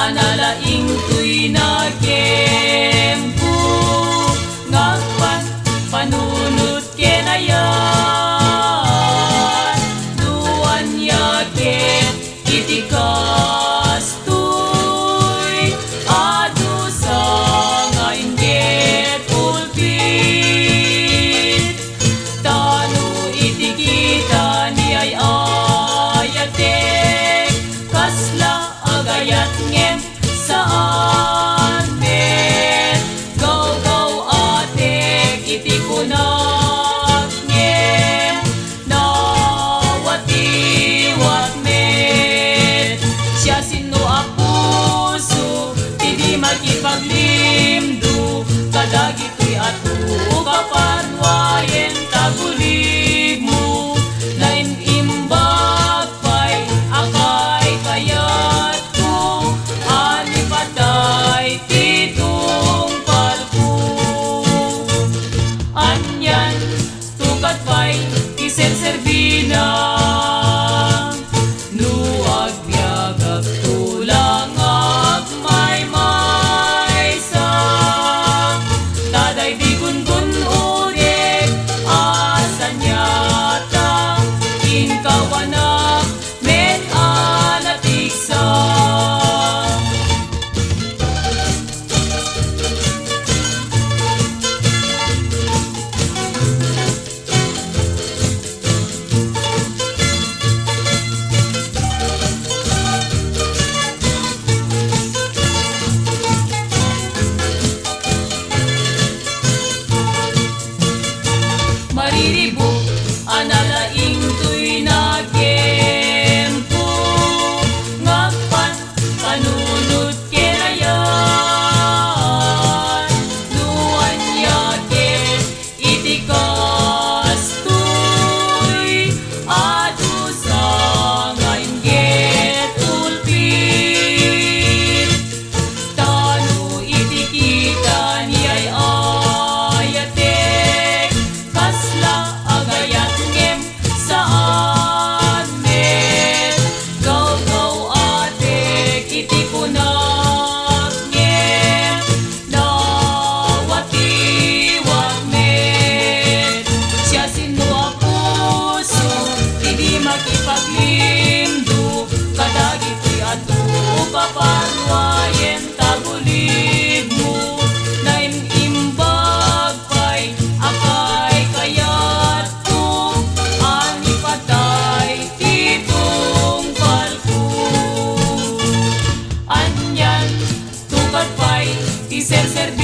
analaing tuy nagkempo ngagpan panunot kenayan duan yakin itikas tuy adu sa ngayon get ulpit tanu itikita ni ay ayatek kasla agayat ngem saan met gaw atek itikunat ngem nawati wat met siya sino apuso tidi makipaglimdu kadagito'y atu kapanwayen tagulig mo lain imbag pa'y akay kayat ko ani patay titong palko anyan tukat pa'y iserserbina nuag biagag tulang agmay sa taday di gun udik asanyata inkawanak met anatiksa mariribo analaing tuy nagkempo ngagpan panunot kenayan duan yakin itikas tuy adu sa ngayon get ulpit tanu itikita ni ay ayatek kasla agayat ngem saan met gaw atek itikunat ngem nawati wat met siya sino apuso tidi makipaglimdu kadagito'y atu kapanwayen tagulig mo naim imbag pa'y akay kayat ko ani patay titong palko anyan tukat pa'y iserser